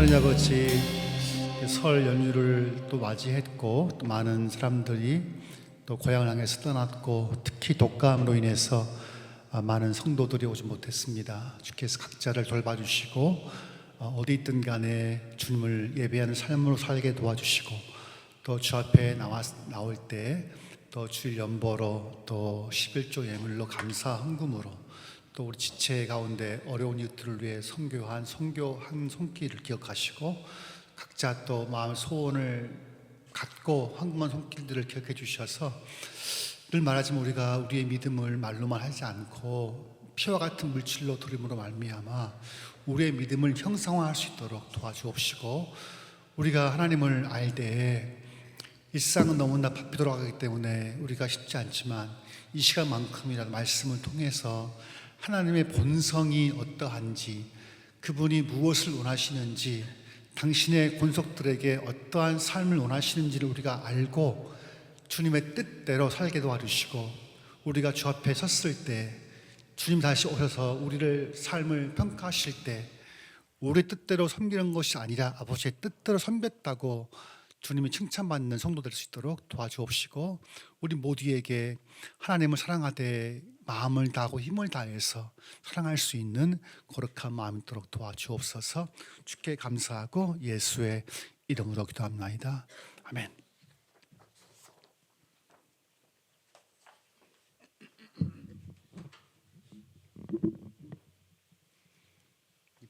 하느님 아버지, 설 연휴를 또 맞이했고 또 많은 사람들이 또 고향을 향해서 떠났고 특히 독감으로 인해서 많은 성도들이 오지 못했습니다. 주께서 각자를 돌봐주시고 어디 있든 간에 주님을 예배하는 삶으로 살게 도와주시고 또 주 앞에 나올 때 또 주일 연보로 또 11조 예물로 감사 헌금으로 또 우리 지체 가운데 어려운 이웃들을 위해 선교한 손길을 기억하시고 각자 또 마음 소원을 갖고 헌금한 손길들을 기억해 주셔서 늘 말하지만 우리가 우리의 믿음을 말로만 하지 않고 피와 같은 물질로 드림으로 말미암아 우리의 믿음을 형상화할 수 있도록 도와주옵시고, 우리가 하나님을 알 때에 일상은 너무나 바삐 돌아가기 때문에 우리가 쉽지 않지만 이 시간만큼이라도 말씀을 통해서 하나님의 본성이 어떠한지, 그분이 무엇을 원하시는지, 당신의 권속들에게 어떠한 삶을 원하시는지를 우리가 알고 주님의 뜻대로 살게 도와주시고, 우리가 주 앞에 섰을 때 주님 다시 오셔서 우리를 삶을 평가하실 때 우리 뜻대로 섬기는 것이 아니라 아버지의 뜻대로 섬겼다고 주님이 칭찬받는 성도 될 수 있도록 도와주옵시고, 우리 모두에게 하나님을 사랑하되 마음을 다하고 힘을 다해서 사랑할 수 있는 거룩한 마음이 있도록 도와주옵소서. 주께 감사하고 예수의 이름으로 기도합나이다. 아멘.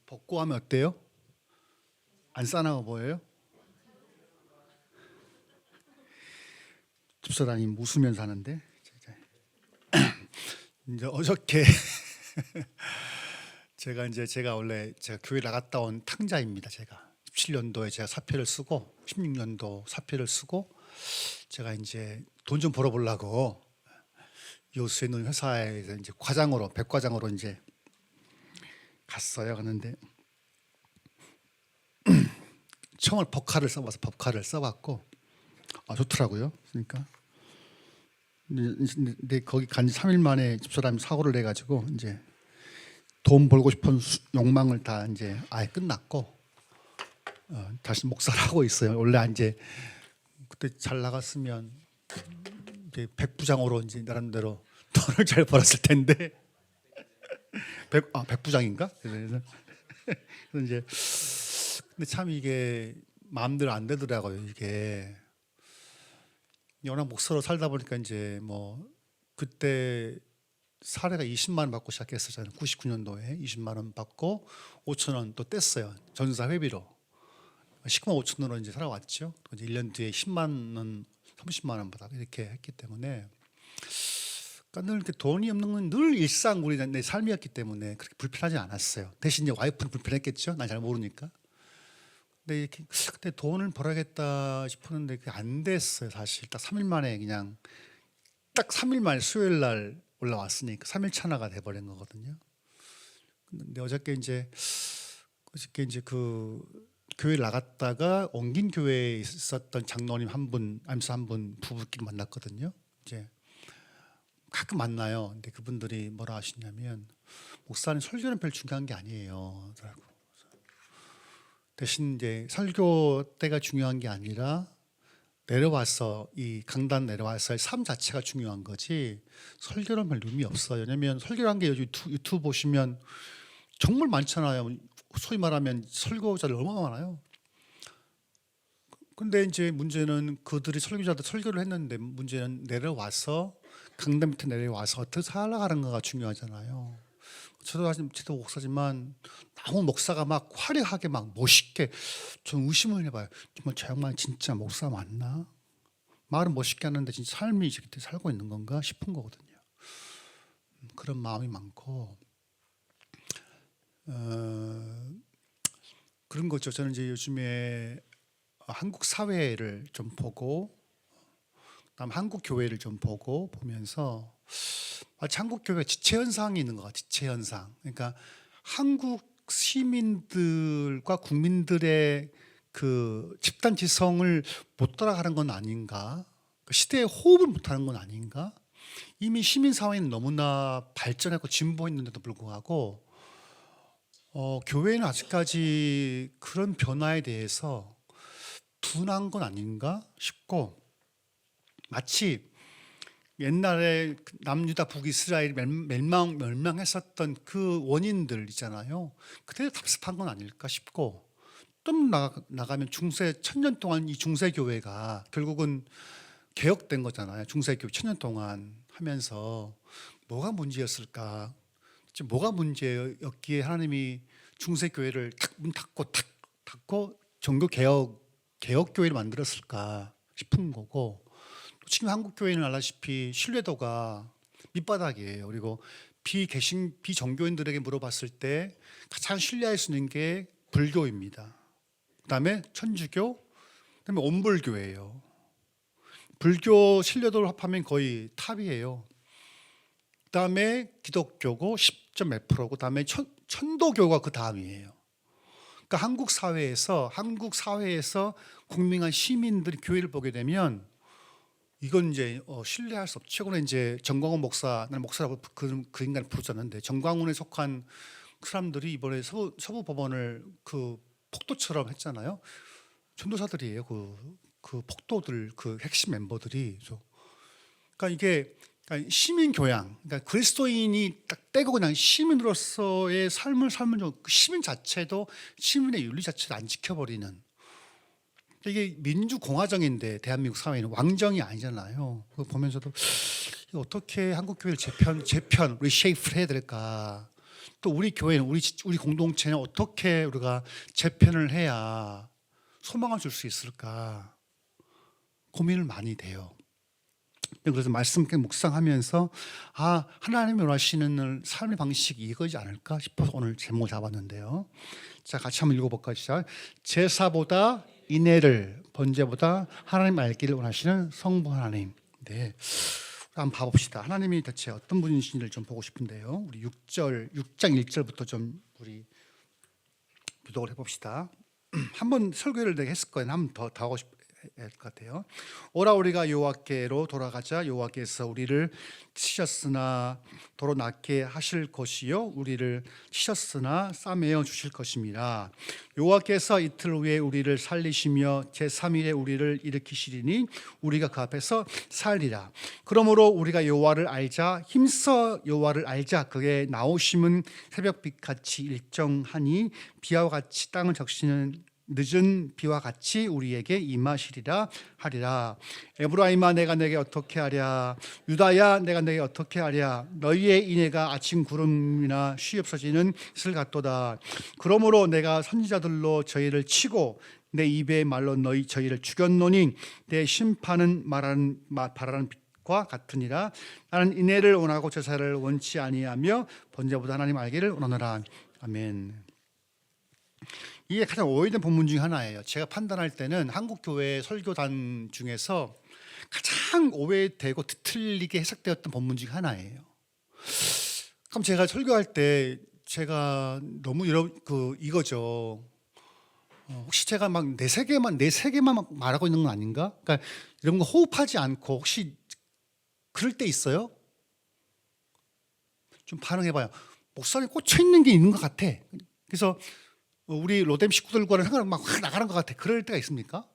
벗고 하면 어때요? 안 싸나워 보여요? 집사람이 웃으면서 하는데 이제 어저께 제가 원래 교회 나갔다 온 탕자입니다. 제가 17년도에 제가 사표를 쓰고 16년도 사표를 쓰고 제가 이제 돈 좀 벌어보려고 여수에 있는 회사에서 이제 과장으로, 백과장으로 이제 갔어요. 갔는데 처음에 법카를 써봤고 좋더라고요. 그러니까 근데 거기 간 지 3일 만에 집사람이 사고를 내가지고 이제 돈 벌고 싶은 욕망을 다 이제 아예 끝났고 다시 목사를 하고 있어요. 원래 이제 그때 잘 나갔으면 이제 백부장으로 이제 나름대로 돈을 잘 벌었을 텐데 백부장인가? 그래서 이제 근데 참 이게 마음대로 안 되더라고요. 이게 연합 목사로 살다 보니까 이제 뭐 그때 사례가 20만 원 받고 시작했었잖아요. 99년도에 20만 원 받고 5천 원 또 뗐어요. 전사 회비로 19만 5천 원으로 이제 살아왔죠. 이제 1년 뒤에 10만 원, 30만 원 받아 이렇게 했기 때문에 그러니까 늘 이렇게 돈이 없는 건 늘 일상 우리 내 삶이었기 때문에 그렇게 불편하지 않았어요. 대신 이제 와이프는 불편했겠죠. 난 잘 모르니까. 근데 이렇게 그때 돈을 벌어야겠다 싶었는데 그게 안 됐어요. 사실 딱 3일 만에 그냥 딱 3일 만에 수요일 날 올라왔으니까 3일 차나가 돼버린 거거든요. 근데 어저께 이제 그 교회를 나갔다가 옮긴 교회에 있었던 장로님 한 분, 암사 한 분 부부끼리 만났거든요. 이제 가끔 만나요. 근데 그분들이 뭐라 하시냐면 목사님 설교는 별로 중요한 게 아니에요. 대신 이제 설교 때가 중요한 게 아니라 내려와서 이 강단 내려와서의 삶 자체가 중요한 거지 설교는 별 의미 없어요. 왜냐면 설교란 게 요즘 유튜브 보시면 정말 많잖아요. 소위 말하면 설교자들 얼마나 많아요. 근데 이제 문제는 그들이 설교자들 설교를 했는데 문제는 내려와서 강단 밑에 내려와서 어떻게 살아가는가가 중요하잖아요. 저도 목사지만 너무 목사가 막 화려하게 막 멋있게 좀 의심을 해봐요. 정말 저 양반 진짜 목사 맞나? 말은 멋있게 하는데 진짜 삶이 이렇게 살고 있는 건가 싶은 거거든요. 그런 마음이 많고 그런 거죠. 저는 이제 요즘에 한국 사회를 좀 보고 그다음 한국 교회를 좀 보면서 마치 한국 교회 지체 현상이 있는 것 같아요. 지체 현상. 그러니까 한국 시민들과 국민들의 그 집단 지성을 못 따라가는 건 아닌가? 시대에 호흡을 못하는 건 아닌가? 이미 시민 사회는 너무나 발전하고 진보했는데도 불구하고 교회는 아직까지 그런 변화에 대해서 둔한 건 아닌가 싶고, 마치 옛날에 남유다 북이스라엘이 멸망했었던 그 원인들 있잖아요. 그때 답습한 건 아닐까 싶고, 좀 나가면 중세 천년 동안 이 중세 교회가 결국은 개혁된 거잖아요. 중세 교회 천년 동안 하면서 뭐가 문제였을까? 지금 뭐가 문제였기에 하나님이 중세 교회를 문 닫고 종교 개혁 교회를 만들었을까 싶은 거고, 지금 한국 교회는 알다시피 신뢰도가 밑바닥이에요. 그리고 비종교인들에게 물어봤을 때 가장 신뢰할 수 있는 게 불교입니다. 그다음에 천주교, 그다음에 온불교예요. 불교 신뢰도를 합하면 거의 탑이에요. 그다음에 기독교고 10점 몇 프로고, 그다음에 천도교가 그 다음이에요. 그러니까 한국 사회에서 국민한 시민들이 교회를 보게 되면 이건 이제 신뢰할 수 없죠. 최근에 이제 정광훈 목사, 나는 목사라고 그 인간을 부르잖는데, 정광훈에 속한 그 사람들이 이번에 서부 법원을 그 폭도처럼 했잖아요. 전도사들이에요. 그 폭도들, 그 핵심 멤버들이. 그러니까 이게 그러니까 시민 교양, 그러니까 그리스도인이 딱 떼고 그냥 시민으로서의 삶을 살면 그 시민 자체도, 시민의 윤리 자체도 안 지켜버리는, 이게 민주공화정인데 대한민국 사회는 왕정이 아니잖아요. 그거 보면서도 어떻게 한국 교회를 재편 리쉐이프를 해야 될까? 또 우리 교회는 우리 공동체는 어떻게 우리가 재편을 해야 소망을 줄 수 있을까? 고민을 많이 돼요. 그래서 말씀 묵상하면서 하나님이 원하시는 삶의 방식이 이거지 않을까 싶어서 오늘 제목을 잡았는데요. 자, 같이 한번 읽어볼까요? 시작. 제사보다 인애를, 번제보다 하나님 알기를 원하시는 성부 하나님. 네, 한번 봐봅시다. 하나님이 대체 어떤 분이신지를 좀 보고 싶은데요. 우리 6장 1절부터 좀 우리 교독을 해봅시다. 한번 설교를 내가 했을 거예요. 한번 더 하고 싶을 것 같아요. 오라 우리가 여호와께로 돌아가자. 여호와께서 우리를 치셨으나 도로 낫게 하실 것이요 우리를 치셨으나 싸매어 주실 것입니다. 여호와께서 이틀 후에 우리를 살리시며 제3일에 우리를 일으키시리니 우리가 그 앞에서 살리라. 그러므로 우리가 여호와를 알자. 힘써 여호와를 알자. 그의 나오심은 새벽빛같이 일정하니 비와 같이 땅을 적시는 늦은 비와 같이 우리에게 임하시리라 하리라. 에브라임아 내가 내게 어떻게 하랴. 유다야 내가 내게 어떻게 하랴. 너희의 인애가 아침 구름이나 쉬 없어지는 이슬 같도다. 그러므로 내가 선지자들로 저희를 치고 내 입의 말로 저희를 죽였노니 내 심판은 바라는 빛과 같으니라. 나는 인애를 원하고 제사를 원치 아니하며 번제보다 하나님 알기를 원하노라. 아멘. 이게 가장 오해된 본문 중에 하나예요. 제가 판단할 때는 한국교회 설교단 중에서 가장 오해되고 뒤틀리게 해석되었던 본문 중에 하나예요. 그럼 제가 설교할 때 제가 너무 이거죠. 혹시 제가 막 내 세계만 말하고 있는 건 아닌가? 그러니까 이런 거 호흡하지 않고 혹시 그럴 때 있어요? 좀 반응해봐요. 목사님 꽂혀 있는 게 있는 것 같아. 그래서 우리 로뎀 식구들과는 상관 막 나가는 것 같아. 그럴 때가 있습니까?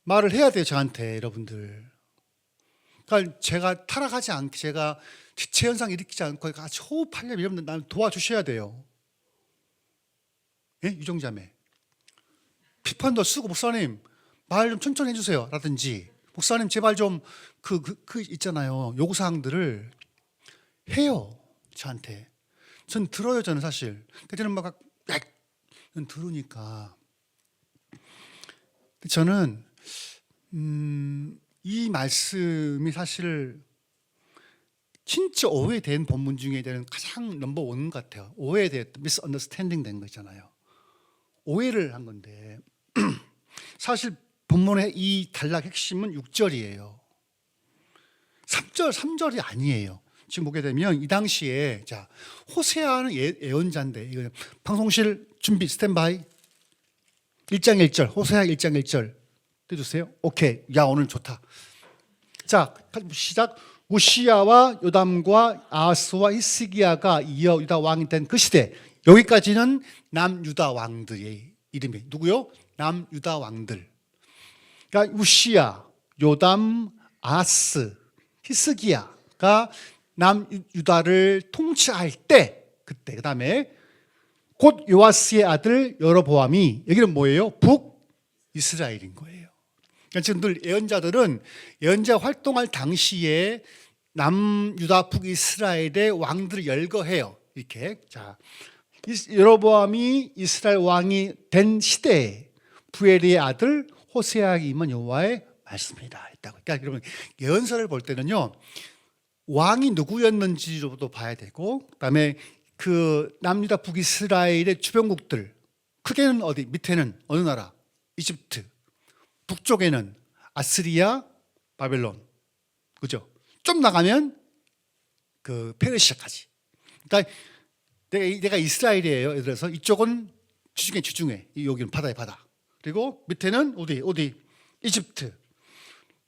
말을 해야 돼요, 저한테 여러분들. 그러니까 제가 타락하지 않게, 제가 지체 현상 일으키지 않고 같이 호흡하려면 여러분들 날 도와주셔야 돼요. 예? 유정자매. 비판도 쓰고 목사님 말 좀 천천히 해주세요 라든지 목사님 제발 좀 있잖아요. 요구사항들을 해요, 저한테. 전 들어요, 저는 사실. 저는 막 들으니까. 저는 이 말씀이 사실 진짜 오해된 본문 중에 되는 가장 넘버 원 같아요. 오해됐던, misunderstanding 된 거 있잖아요. 오해를 한 건데 사실 본문의 이 단락 핵심은 6절이에요. 3절이 아니에요. 지금 보게 되면 이 당시에 자 호세아는 예언자인데 이거 방송실 준비 스탠바이 1장 1절 호세아 1장 1절 떼주세요. 오케이. 야 오늘 좋다. 자 시작. 우시야와 요담과 아하스와 히스기야가 이어 유다 왕이 된 그 시대, 여기까지는 남유다 왕들의 이름이 누구요? 남유다 왕들. 그러니까 우시야, 요담, 아하스, 히스기야가 남유다를 통치할 때, 그때 그다음에 곧 요아스의 아들 여로보암이, 여기는 뭐예요? 북이스라엘인 거예요. 그러니까 지금 늘 예언자들은 예언자 활동할 당시에 남유다 북이스라엘의 왕들을 열거해요. 이렇게. 자, 여로보암이 이스라엘 왕이 된 시대에 부엘리의 아들 호세아에게 임한 여호와의 말씀이다 했다고. 그러니까 여러분 예언서를 볼 때는요, 왕이 누구였는지로도 봐야 되고, 그다음에 그 남유다 북이스라엘의 주변국들, 크게는 어디, 밑에는 어느 나라? 이집트. 북쪽에는 아스리아, 바벨론. 그죠? 좀 나가면 그 페르시아까지. 그러니까 내가 이스라엘이에요. 예를 들어서 이쪽은 지중해. 여기는 바다에 바다. 그리고 밑에는 어디? 이집트.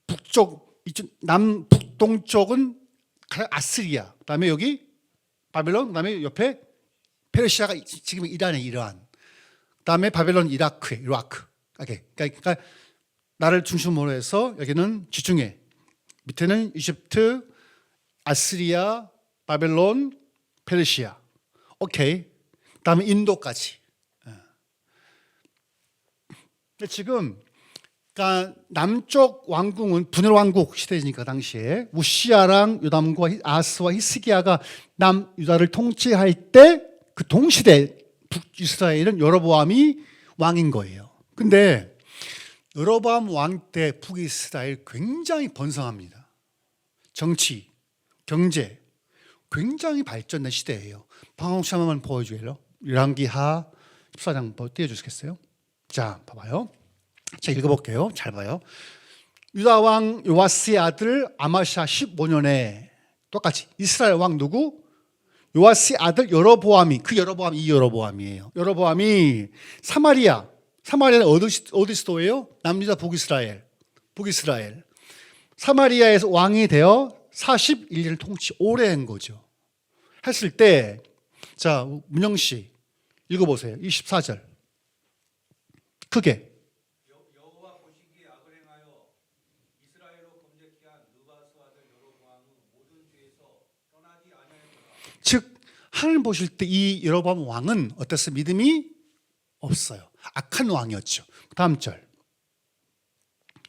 북쪽, 북동쪽은 아스리아. 그다음에 여기 바벨론, 그다음에 옆에 페르시아가 지금 이란. 그다음에 바벨론, 이라크. 그러니까 나를 중심으로 해서 여기는 지중해, 밑에는 이집트, 아스리아, 바벨론, 페르시아. 오케이. 그다음에 인도까지. 근데 지금 그러니까 남쪽 왕궁은 분열 왕국 시대니까 당시에 우시야랑 요담과 아하스와 히스기야가 남유다를 통치할 때 그 동시대 북이스라엘은 여로보암이 왕인 거예요. 근데 여로보암 왕 때 북이스라엘 굉장히 번성합니다. 정치, 경제 굉장히 발전된 시대예요. 방황시 한번 보여줘요. 열왕기하 14장 띄워주시겠어요? 자, 봐봐요. 자, 읽어볼게요. 잘 봐요. 유다 왕 요아스의 아들 아마샤 15년에 똑같이 이스라엘 왕 누구? 요아스의 아들 여로보암이, 그 여로보암 이 여로보암이에요. 여로보암이 사마리아는 어디 수도예요? 남유다 북이스라엘. 사마리아에서 왕이 되어 41년을 통치 오래 한 거죠. 했을 때, 자, 문영 씨 읽어보세요. 24절 크게. 여호와 보시기에 악을 행하여 이스라엘로 범죄케 한 느바스 아들 여로보암의 모든 죄에서 떠나지 아니하였도다. 즉 하나님 보실 때 이 여로보암 왕은 어땠어요? 믿음이 없어요. 악한 왕이었죠. 다음 절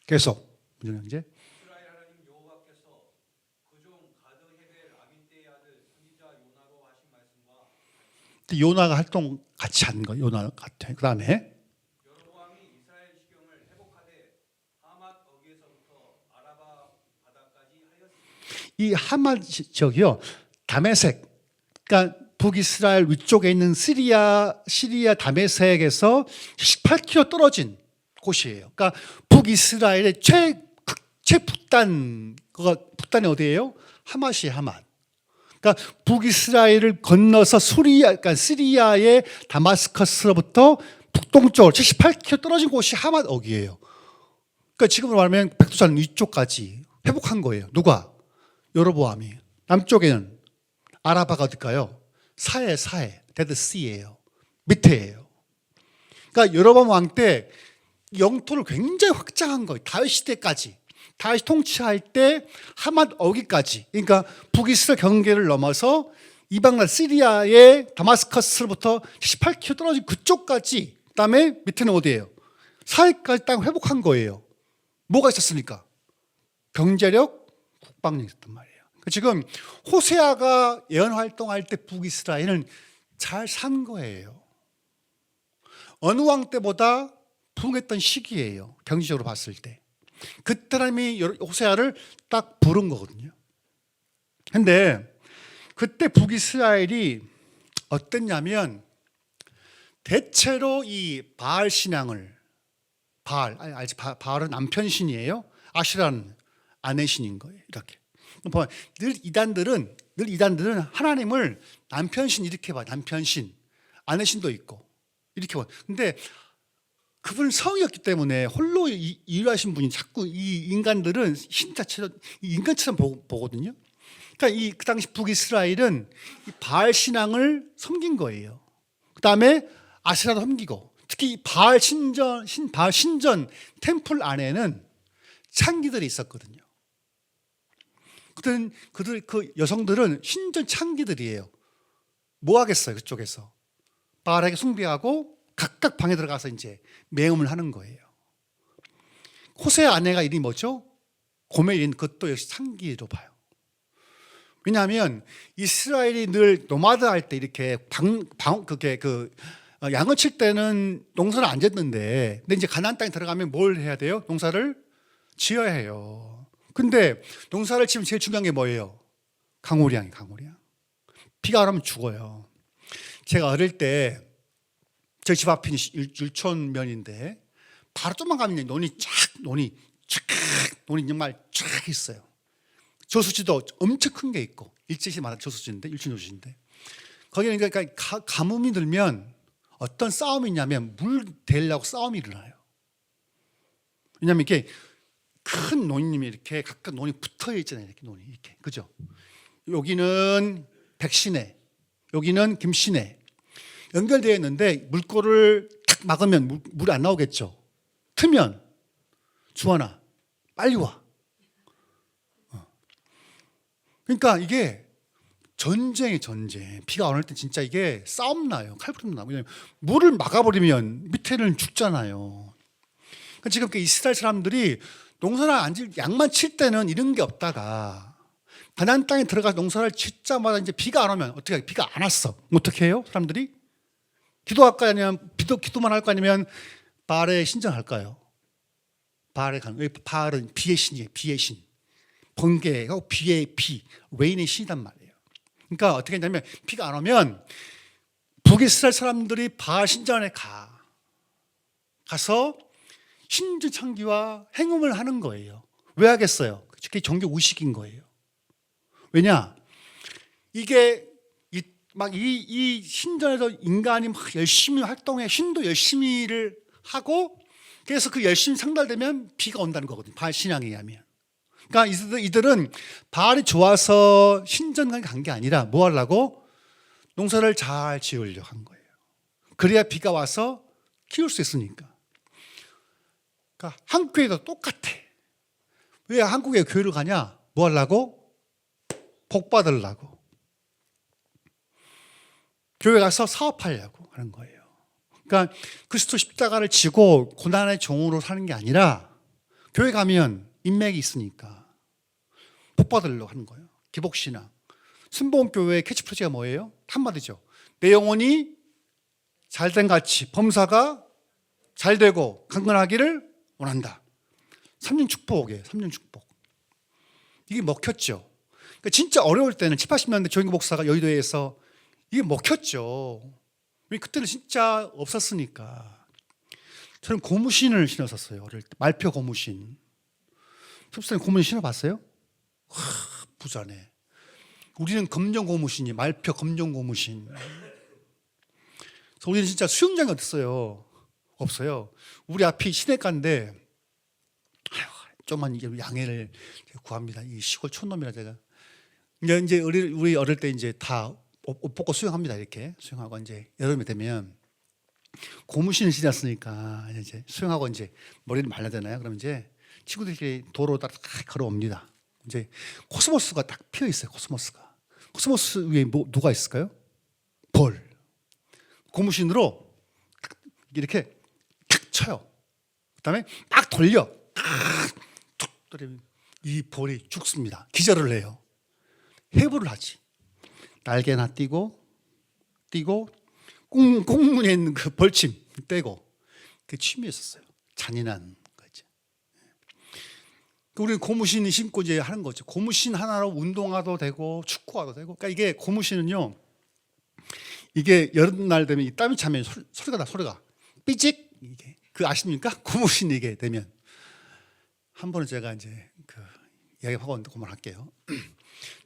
계속 문정 형제. 이스라엘 하나님 여호와께서 그종 가드 헤벨 아빈떼의 아들 선지자 요나로 하신 말씀과 요나가 활동 같이 한 거, 요나 같아. 그 다음에 여로보암이 이스라엘 시경을 회복하되 하맛 어귀에서부터 아라바 바다까지 하였으니 이 하맛 지역이요, 다메섹, 그러니까 북이스라엘 위쪽에 있는 시리아 다메섹에서 18km 떨어진 곳이에요. 그러니까 북이스라엘의 최북단, 북단이 어디예요? 하맛이에요, 하맛. 그러니까 북이스라엘을 건너서 그러니까 시리아의 다마스커스로부터 북동쪽으로 78km 떨어진 곳이 하맛 어귀예요. 그러니까 지금으로 말하면 백두산 위쪽까지 회복한 거예요. 누가? 여로보암이. 남쪽에는 아라바가 어딜까요? 사해, 데드시예요. 밑에예요. 그러니까 여로보암 왕 때 영토를 굉장히 확장한 거예요. 다윗 시대까지. 다윗 통치할 때 하맛 어귀까지. 그러니까 북이스라엘 경계를 넘어서 이방나라 시리아의 다마스커스로부터 18km 떨어진 그쪽까지. 그다음에 밑에는 어디예요? 사해까지 땅 회복한 거예요. 뭐가 있었습니까? 경제력, 국방력이 있었단 말이에요. 지금 호세아가 예언 활동할 때 북이스라엘은 잘 산 거예요. 어느 왕 때보다 부흥했던 시기예요. 경제적으로 봤을 때. 그때 하나님이 호세아를 딱 부른 거거든요. 근데 그때 북이스라엘이 어땠냐면 대체로 이 바알 신앙을, 바알은 남편 신이에요. 아시라는 아내 신인 거예요. 이렇게. 늘 이단들은 하나님을 남편신 이렇게 봐. 남편신, 아내신도 있고 이렇게 봐. 근데 그분은 성이었기 때문에 홀로 일하신 분이 자꾸 이 인간들은 신 자체로 인간처럼 보거든요. 그러니까 그 당시 북이스라엘은 이 바알 신앙을 섬긴 거예요. 그 다음에 아세라도 섬기고, 특히 바알 신전 템플 안에는 창기들이 있었거든요. 그 여성들은 신전 창기들이에요. 뭐 하겠어요, 그쪽에서? 바알에게 숭배하고 각각 방에 들어가서 이제 매음을 하는 거예요. 호세의 아내가 이름이 뭐죠? 고멜인, 그것도 역시 창기로 봐요. 왜냐하면 이스라엘이 늘 노마드 할 때 이렇게 양을 칠 때는 농사를 안 짓는데, 근데 이제 가나안 땅에 들어가면 뭘 해야 돼요? 농사를 지어야 해요. 근데 농사를 지으면 제일 중요한 게 뭐예요? 강우량이에요, 강우량. 비가 안 오면 죽어요. 제가 어릴 때 저희 집 앞이 율촌면인데 바로 좀만 가면 논이 정말 쫙 있어요. 저수지도 엄청 큰 게 있고, 일제시 말한 저수지인데, 율촌 저수지인데, 거기는 그러니까 가뭄이 들면 어떤 싸움이 있냐면 물 대려고 싸움이 일어나요. 왜냐하면 이게 큰 논이면 이렇게 각각 논이 붙어 있잖아요. 이렇게 논이 이렇게, 그죠? 여기는 백신에, 여기는 김신에 연결되어 있는데 물꼬를 탁 막으면 물이 안 나오겠죠. 트면 주원아 빨리 와. 그러니까 이게 전쟁이 전쟁. 비가 안 올 때 진짜 이게 싸움 나요. 칼부림 나고. 왜냐면 물을 막아버리면 밑에는 죽잖아요. 그러니까 지금 이스라엘 사람들이 농사를 안 질, 양만 칠 때는 이런 게 없다가 가나안 땅에 들어가서 농사를 짓자마자 이제 비가 안 오면 어떻게 해? 비가 안 왔어. 어떻게 해요? 사람들이 기도할 거 아니면 기도만 할 거 아니면 바알에 신전할까요? 바알에 가는. 왜? 바알은 비의 신이에요. 비의 신. 번개하고 비의 비, 레인의 신이란 말이에요. 그러니까 어떻게 했냐면 비가 안 오면 북이스라엘 사람들이 바알 신전에 가서 신전 창기와 행음을 하는 거예요. 왜 하겠어요? 그게 종교 의식인 거예요. 왜냐? 이게 이 신전에서 인간이 막 열심히 활동해, 신도 열심히를 하고, 그래서 그 열심히 상달되면 비가 온다는 거거든요. 바알 신앙에 의하면. 그러니까 이들은 바알이 좋아서 신전에 간 게 아니라 뭐 하려고? 농사를 잘 지으려고 한 거예요. 그래야 비가 와서 키울 수 있으니까. 그러니까 한국 교회도 똑같아. 왜 한국에 교회를 가냐? 뭐 하려고? 복 받으려고. 교회 가서 사업하려고 하는 거예요. 그러니까 그리스도 십자가를 지고 고난의 종으로 사는 게 아니라 교회 가면 인맥이 있으니까 복 받으려고 하는 거예요. 기복신앙. 순복음교회의 캐치프레이즈가 뭐예요? 한마디죠. 내 영혼이 잘된 같이 범사가 잘 되고 강건하기를 원한다. 3년 축복이에요. 3년 축복. 이게 먹혔죠. 그러니까 진짜 어려울 때는 7, 80년대 조인구 목사가 여의도에서 이게 먹혔죠. 그때는 진짜 없었으니까. 저는 고무신을 신었었어요. 어릴 때. 말표 고무신. 섭선님 고무신 신어봤어요? 부자네. 우리는 검정 고무신이 말표 검정 고무신. 그래서 우리는 진짜 수영장이 어딨어요? 없어요. 우리 앞이 시내가인데 좀만 이제 양해를 구합니다. 이 시골 촌놈이라 제가. 이제 우리 어릴 때 이제 다 옷 벗고 수영합니다. 이렇게 수영하고 이제 여름이 되면 고무신을 신었으니까 이제 수영하고 이제 머리를 말라야 되나요? 그럼 이제 친구들끼리 도로 딱 걸어옵니다. 이제 코스모스가 딱 피어 있어요. 코스모스 위에 누가 있을까요? 벌. 고무신으로 이렇게 탁 쳐요. 그다음에 딱 돌려. 툭 돌리면 이 벌이 죽습니다. 기절을 해요. 해부를 하지. 날개나 띄고 꽁문에 있는 그 벌침 떼고. 그 취미였었어요. 잔인한 거죠. 우리는 고무신 신고 이제 하는 거죠. 고무신 하나로 운동화도 되고 축구화도 되고. 그러니까 이게 고무신은요. 이게 여름날 되면 이 땀이 차면 소리가 삐직 이게 그 아십니까? 고무신 이게 되면 한 번은 제가 이제 그 이야기하고 그만할게요.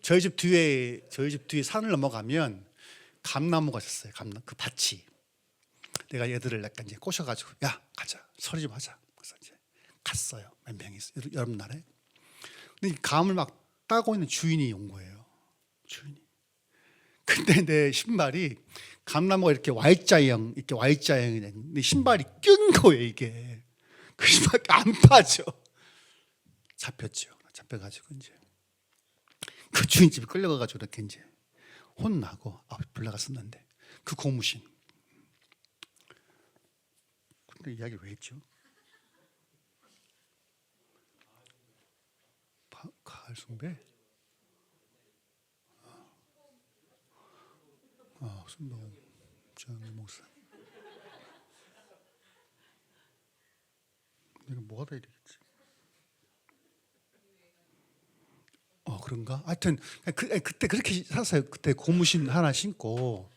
저희 집 뒤에 산을 넘어가면 감나무가 있었어요. 그 밭이. 내가 얘들을 약간 이제 꼬셔가지고 야 가자 서리 좀 하자. 그래서 이제 갔어요. 몇 명이 여름날에. 근데 감을 막 따고 있는 주인이 온 거예요. 주인이. 근데 내 신발이 감나무가 이렇게 Y자형이 된, 내 신발이 낀 거예요, 이게. 그 신발이 안 빠져. 잡혔죠. 잡혀가지고 이제 그 주인 집에 끌려가가지고 이렇게 이제 혼나고 불나갔었는데 그 고무신. 근데 이야기 왜 했죠? 가을 숭배? 순봉 전 목사. 내가 뭐가 다 이러겠지? 그런가? 하여튼 그때 그렇게 살았어요. 그때 고무신 하나 신고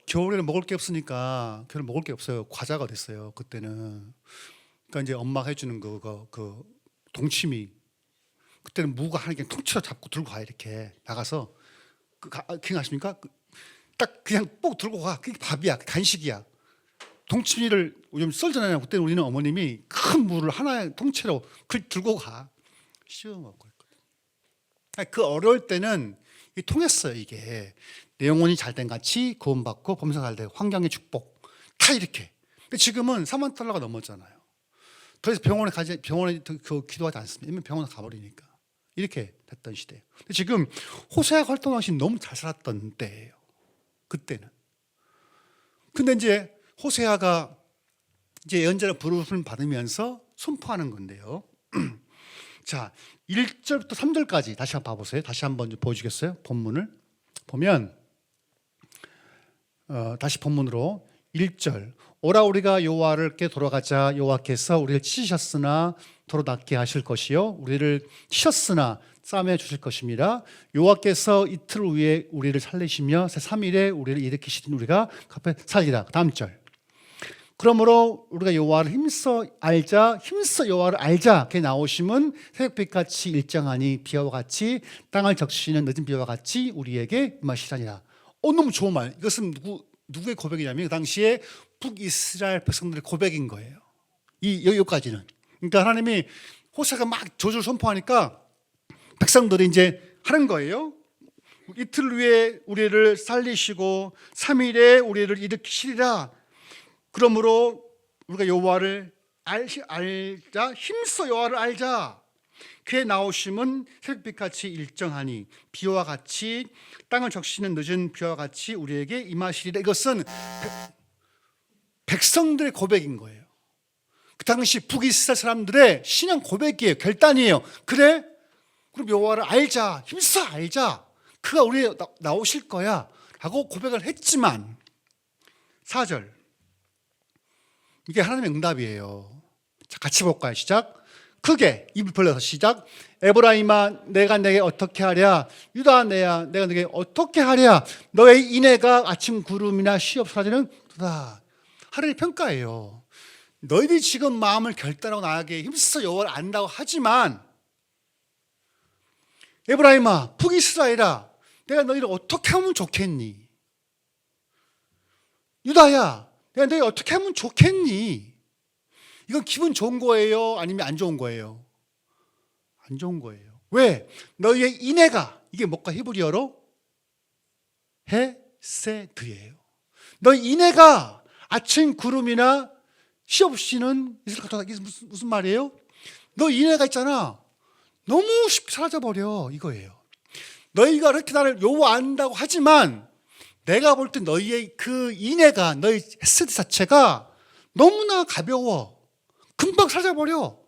겨울에는 먹을 게 없으니까 겨울 먹을 게 없어요. 과자가 됐어요. 그때는. 그러니까 이제 엄마가 해주는 그 동치미. 그때는 무가 하나 그냥 통째로 잡고 들고 가 이렇게 나가서 기억나십니까? 딱 그냥 꼭 들고 가. 그게 밥이야, 간식이야. 동치미를 요즘 썰잖아요. 그때 우리는 어머님이 큰 무를 하나 통째로 들고 가 씌워 먹고 있거든. 그 어려울 때는 이게 통했어요. 이게 내 영혼이 잘된 같이 구원받고 범사 잘되고 환경의 축복 다 이렇게. 근데 지금은 3만 달러가 넘었잖아요. 더 이상 병원에 기도하지 않습니다. 이미 병원에 가버리니까 이렇게 됐던 시대예요. 근데 지금 호세아가 활동하신 너무 잘 살았던 때예요. 그때는. 근데 이제 호세아가 이제 예언자의 부름을 받으면서 선포하는 건데요. 자, 1절부터 3절까지 다시 한번 봐보세요. 다시 한번 보여주겠어요? 본문을 보면 다시 본문으로 1절 오라 우리가 여호와께 돌아가자. 여호와께서 우리를 치셨으나 도로 낫게 하실 것이요 우리를 치셨으나 싸매 주실 것입니다. 여호와께서 이틀 후에 우리를 살리시며 제3일에 우리를 일으키시니 우리가 갚아 살리라. 다음 절 그러므로 우리가 여호와를 힘써 여호와를 알자. 그게 나오시면 새벽빛같이 일정하니 비와 같이 땅을 적시는 늦은 비와 같이 우리에게 임하시라니라. 너무 좋은 말. 이것은 누구의 고백이냐면 그 당시에 북이스라엘 백성들의 고백인 거예요. 여기까지는. 그러니까 하나님이 호세아가 막 저주를 선포하니까 백성들이 이제 하는 거예요. 이틀 후에 우리를 살리시고 3일에 우리를 일으키시리라. 그러므로 우리가 여호와를 알자. 힘써 여호와를 알자. 그의 나오심은 새벽빛같이 일정하니 비와 같이 땅을 적시는 늦은 비와 같이 우리에게 임하시리라. 이것은 백성들의 고백인 거예요. 그 당시 북이스라엘 사람들의 신앙 고백이에요. 결단이에요. 그래? 그럼 여호와를 알자. 힘써 알자. 그가 우리에 나오실 거야 라고 고백을 했지만 4절 이게 하나님의 응답이에요. 자, 같이 볼까요? 시작. 크게 입을 벌려서 시작. 에브라임아 내가 내게 어떻게 하랴. 유다 내가 내게 어떻게 하랴. 너의 인애가 아침 구름이나 시업 사라지는 도다. 하나님의 평가예요. 너희들이 지금 마음을 결단하고 나에게 힘써 여호와를 안다고 하지만 에브라임아 북이스라엘아 내가 너희를 어떻게 하면 좋겠니? 유다야 내가 너희 어떻게 하면 좋겠니? 이건 기분 좋은 거예요? 아니면 안 좋은 거예요? 안 좋은 거예요. 왜? 너희의 인애가 이게 뭐가 히브리어로? 헤세드예요. 너희 인애가 아침 구름이나 시 없이는 이슬 같다. 이게 무슨 말이에요? 너 인애가 있잖아. 너무 쉽게 사라져버려 이거예요. 너희가 그렇게 나를 요구한다고 하지만 내가 볼 때 너희의 그 인애가 너희 헤세드 자체가 너무나 가벼워. 금방 사라져버려.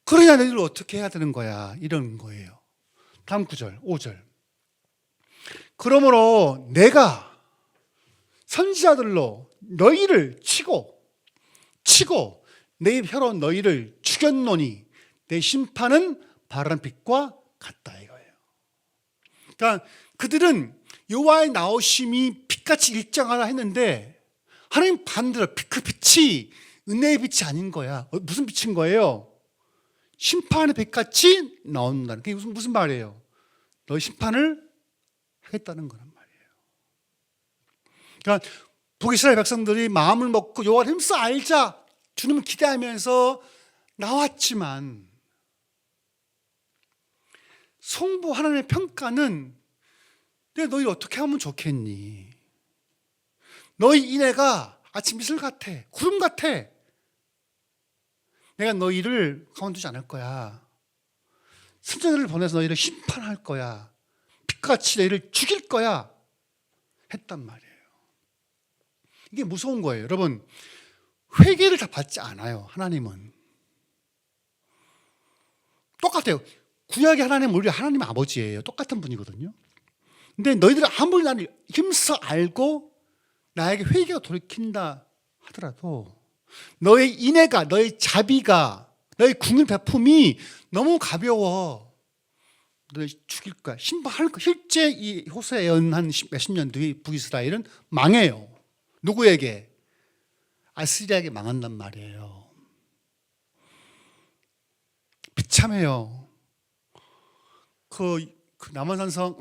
그러냐 너희를 어떻게 해야 되는 거야 이런 거예요. 다음 9절 5절 그러므로 내가 선지자들로 너희를 치고 내 혀로 너희를 죽였노니 내 심판은 바람빛과 같다 이거예요. 그러니까 그들은 여호와의 나오심이 빛같이 일정하다 했는데 하나님 반대로 그 빛이 은혜의 빛이 아닌 거야. 무슨 빛인 거예요? 심판의 빛같이 나온다는 게 무슨 말이에요? 너희 심판을 하겠다는 거란 말이에요. 그러니까 북이스라엘 백성들이 마음을 먹고 여호와를 힘써 알자 주님을 기대하면서 나왔지만 성부 하나님의 평가는 내가 너희를 어떻게 하면 좋겠니? 너희 인애가 아침 이슬 같아, 구름 같아. 내가 너희를 가만두지 않을 거야. 선자들을 보내서 너희를 심판할 거야. 빛같이 너희를 죽일 거야. 했단 말이에요. 이게 무서운 거예요. 여러분, 회개를 다 받지 않아요. 하나님은 똑같아요. 구약의 하나님은 우리 하나님 아버지예요. 똑같은 분이거든요. 근데 너희들이 아무리 나를 힘써 알고 나에게 회개가 돌이킨다 하더라도 너의 인애가, 너의 자비가, 너의 궁의 베품이 너무 가벼워. 너희 죽일 거야. 심판할 거야. 실제 이 호세의 한 몇십 년 뒤에 북이스라엘은 망해요. 누구에게? 아시리아에게 망한단 말이에요. 비참해요. 그 남한산성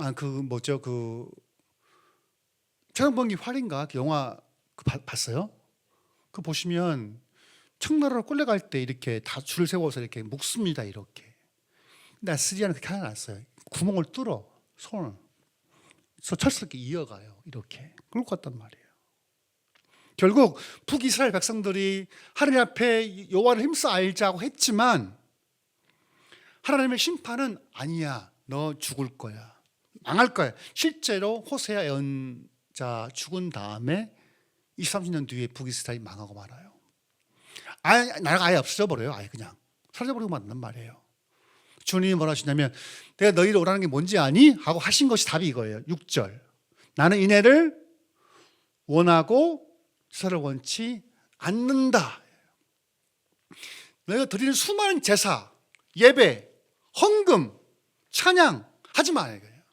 최강번기 활인가 그 영화 봤어요? 그 보시면 청나라로 끌려갈 때 이렇게 다 줄을 세워서 이렇게 묶습니다. 이렇게. 근데 아시리아는 그렇게 하지 않았어요. 구멍을 뚫어 손을 철스럽게 이어가요. 이렇게 끌고 갔단 말이에요. 결국 북이스라엘 백성들이 하나님 앞에 여호와를 힘써 알자고 했지만 하나님의 심판은 아니야. 너 죽을 거야. 망할 거야. 실제로 호세아 예언자 죽은 다음에 20, 30년 뒤에 북이스라엘이 망하고 말아요. 나라가 아예 없어져 버려요. 아예 그냥 사라져버리고 만단 말이에요. 주님이 뭐라 하시냐면 내가 너희를 오라는 게 뭔지 아니? 하고 하신 것이 답이 이거예요. 6절. 나는 인애를 원하고 제사를 원치 않는다. 너희가 드리는 수많은 제사, 예배, 헌금, 찬양 하지 마. 이거예요.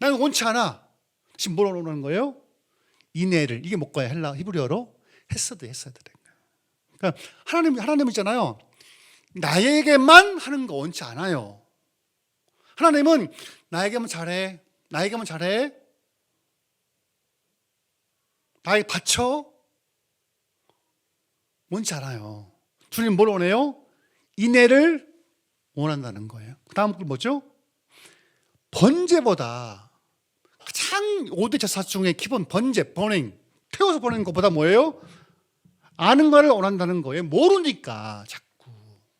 나는 원치 않아. 지금 뭐라고 하는 거예요? 인애를. 이게 뭐가요? 헬라 히브리어로 헤세드된 거예요. 그러니까 하나님이잖아요. 나에게만 하는 거 원치 않아요. 하나님은 나에게만 잘해. 나에게만 잘해. 나에게 바쳐. 원치 않아요. 주님 뭘 원해요? 인애를 원한다는 거예요. 그 다음 글 뭐죠? 번제보다 가장 5대 제사 중에 기본 번제, 버닝, 태워서 보내는 것보다 뭐예요? 아는 거를 원한다는 거예요. 모르니까 자꾸.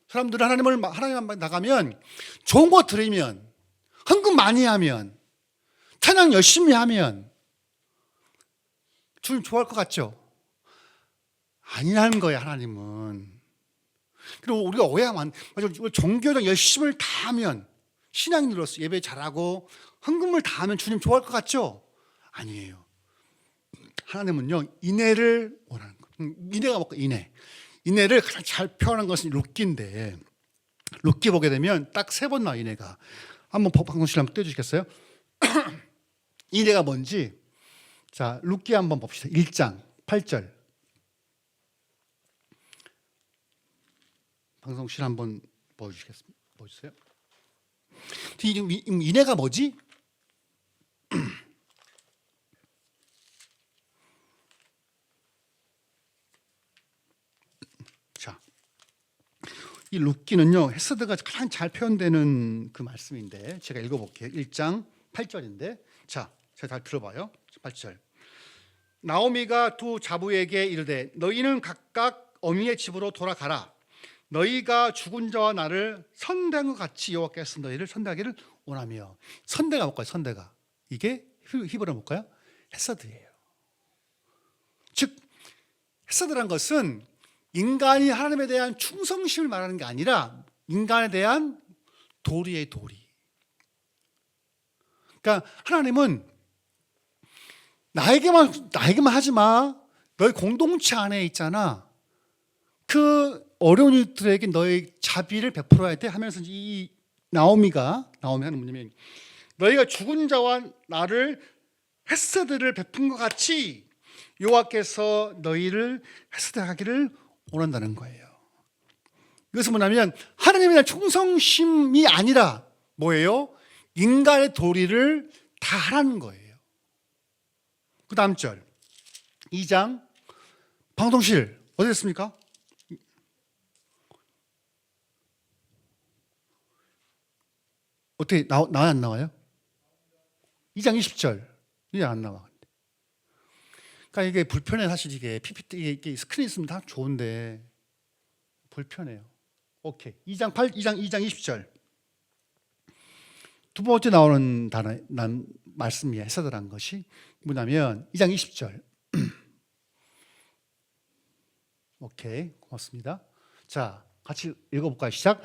사람들은 하나님 앞에 나가면 좋은 거 드리면, 헌금 많이 하면, 찬양 열심히 하면 주님 좋아할 것 같죠? 아니라는 거예요, 하나님은. 그리고 우리가 오해하면, 종교적 열심을 다하면, 신앙인으로서 예배 잘하고, 헌금을 다하면 주님 좋아할 것 같죠? 아니에요. 하나님은요, 인애를 원하는 거예요. 인애가 뭐까? 인애를 가장 잘 표현한 것은 룻기인데, 룻기 보게 되면 딱 3번 나와, 인애가. 한번 방송실 한번 떼주시겠어요? 인애가 뭔지. 자, 룻기 한번 봅시다. 1장 8절. 방송실 한번 보여주세요. 인애가 뭐지? 자, 이 룻기는요, 헤세드가 가장 잘 표현되는 그 말씀인데 제가 읽어볼게요. 1장 8절인데, 자, 제가 잘 들어봐요. 8절. 나오미가 두 자부에게 이르되 너희는 각각 어미의 집으로 돌아가라. 너희가 죽은 자와 나를 선대한 것 같이 여호와께서 너희를 선대하기를 원하며. 선대가 뭘까요? 선대가 이게 히브리어 뭘까요? 헤세드예요. 즉 헤세드란 것은 인간이 하나님에 대한 충성심을 말하는 게 아니라 인간에 대한 도리의 도리. 그러니까 하나님은 나에게만 하지 마. 너희 공동체 안에 있잖아. 그 어려운 이들에게 너의 자비를 베풀어야 돼 하면서 이 나오미 하는 뭐냐면 너희가 죽은 자와 나를 헤세드를 베푼 것 같이 여호와께서 너희를 헤세드하기를 원한다는 거예요. 이것은 뭐냐면 하나님에 대한 충성심이 아니라 뭐예요? 인간의 도리를 다 하라는 거예요. 그 다음 절 2장 방송실 어디 됐습니까? 어떻게 나와요, 안 나와요? 2장 20절. 이게 안 나와. 그러니까 이게 불편해. 사실 이게 PPT 이게 스크린 있으면 다 좋은데 불편해요. 오케이. 2장 20절. 두 번째 나오는 단어, 난 말씀이 해석을 것이 뭐냐면 2장 20절. 오케이, 고맙습니다. 자, 같이 읽어볼까요? 시작.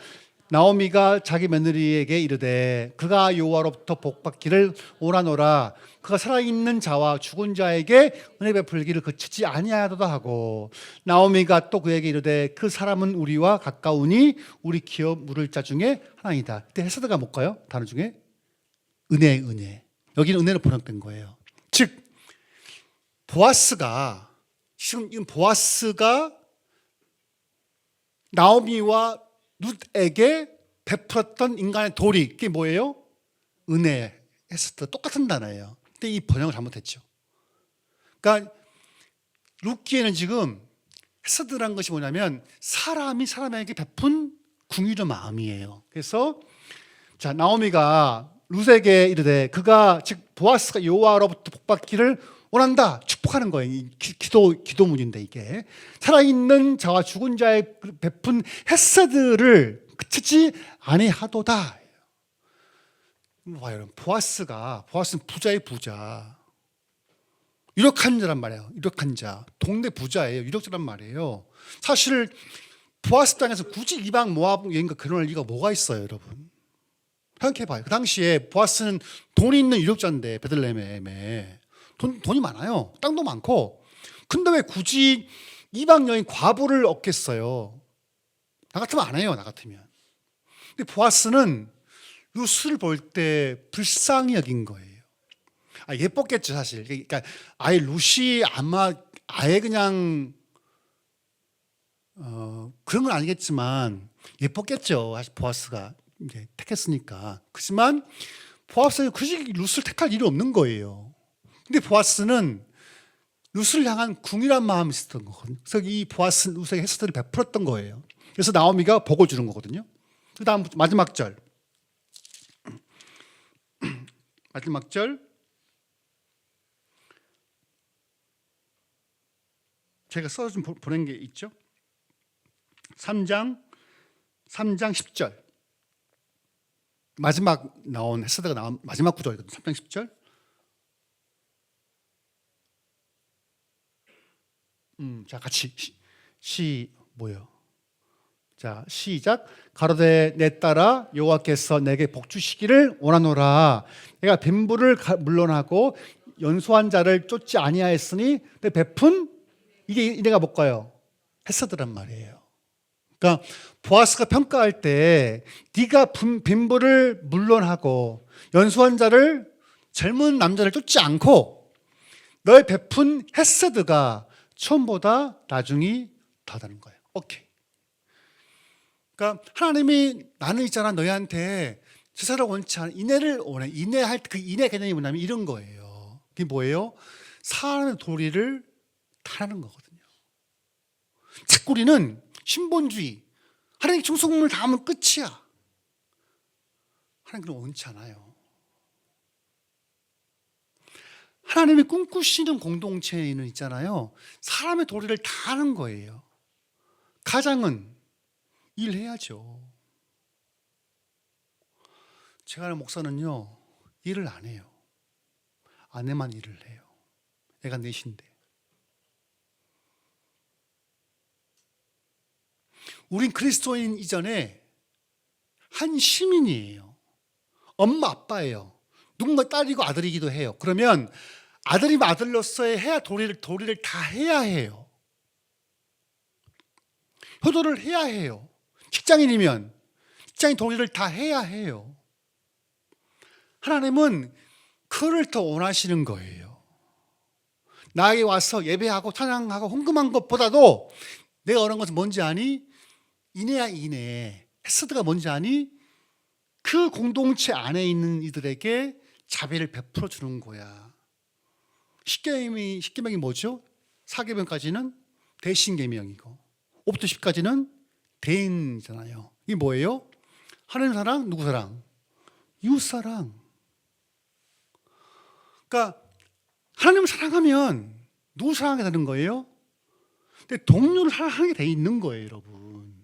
나오미가 자기 며느리에게 이르되 그가 여호와로부터 복받기를 원하노라. 그가 살아있는 자와 죽은 자에게 은혜 베풀기를 그치지 아니하도다 하고, 나오미가 또 그에게 이르되 그 사람은 우리와 가까우니 우리 기어 물을 자 중에 하나이다. 그때 헤세드가 뭘까요? 단어 중에 은혜. 여기는 은혜로 번역된 거예요. 즉 보아스가, 지금 이 보아스가 나오미와 룻에게 베풀었던 인간의 도리, 그게 뭐예요? 은혜. 했을 때 똑같은 단어예요. 근데 이 번역을 잘못했죠. 그러니까 룻기에는 지금 헤세드라는 것이 뭐냐면 사람이 사람에게 베푼 궁유의 마음이에요. 그래서 자, 나오미가 룻에게 이르되 그가, 즉 보아스가 여호와로부터 복받기를 원한다. 축복하는 거예요. 이 기도문인데 이게 살아있는 자와 죽은 자의 베푼 헤세드를 그치지 아니하도다. 봐요, 여러분. 보아스는 부자의 부자. 유력한 자란 말이에요. 유력한 자. 동네 부자예요. 유력자란 말이에요. 사실 보아스 땅에서 굳이 이방 모압 여인과 결혼할 이유가 뭐가 있어요, 여러분? 생각해봐요. 그 당시에 보아스는 돈이 있는 유력자인데 베들레헴에 돈이 많아요. 땅도 많고. 근데 왜 굳이 이방 여인 과부를 얻겠어요? 나 같으면 안 해요. 나 같으면. 근데 보아스는 룻을 볼 때 불쌍히 여긴 거예요. 예뻤겠죠, 사실. 그러니까 아예 룻이 아마 아예 그냥 그런 건 아니겠지만 예뻤겠죠. 사실 보아스가 이제 택했으니까. 그렇지만 보아스는 굳이 룻을 택할 일이 없는 거예요. 근데 보아스는 룻을 향한 궁이란 마음이 있었던 거거든요. 그래서 이 보아스는 룻에게 헤세드를 베풀었던 거예요. 그래서 나오미가 복을 주는 거거든요. 그 다음 마지막 절. 마지막 절. 제가 써서 좀 보낸 게 있죠. 3장 10절. 마지막 나온 헤세드가 나온 마지막 구절이거든요. 3장 10절. 자, 같이 뭐요? 자, 시작. 가로되 내 딸아 여호와께서 내게 복 주시기를 원하노라. 내가 빈부를 물론하고 연소한 자를 쫓지 아니하였으니 내 베푼 이게 내가 뭘까요? 헤세드란 말이에요. 그러니까 보아스가 평가할 때 네가 빈부를 물론하고 연소한 자를, 젊은 남자를 쫓지 않고 너의 베푼 헤세드가 처음보다 나중이 더하다는 거예요. 오케이. 그러니까 하나님이 나는 있잖아 너희한테 제사를 원치 않은 인애를 원해. 인애할 그 인애 개념이 뭐냐면 이런 거예요. 그게 뭐예요? 사람의 도리를 타는 거거든요. 즉 우리는 신본주의, 하나님 충성을 다하면 끝이야. 하나님 그런 원치 않아요. 하나님이 꿈꾸시는 공동체에는 있잖아요. 사람의 도리를 다 하는 거예요. 가장은 일해야죠. 제가 아는 목사는요, 일을 안 해요. 아내만 일을 해요. 애가 넷인데. 우린 그리스도인 이전에 한 시민이에요. 엄마, 아빠예요. 누군가 딸이고 아들이기도 해요. 그러면 아들이면 아들로서의 해야 도리를 다 해야 해요. 효도를 해야 해요. 직장인이면 직장인 도리를 다 해야 해요. 하나님은 그를 더 원하시는 거예요. 나에게 와서 예배하고 찬양하고 헌금한 것보다도 내가 원하는 것은 뭔지 아니? 인애야 인애. 헤세드가 뭔지 아니? 그 공동체 안에 있는 이들에게 자비를 베풀어 주는 거야. 십계명이 뭐죠? 4계명까지는 대신계명이고 5부터 10까지는 대인이잖아요. 이게 뭐예요? 하나님 사랑, 누구 사랑? 이웃사랑. 그러니까 하나님을 사랑하면 누구 사랑하게 되는 거예요? 근데 동료를 사랑하게 돼 있는 거예요, 여러분.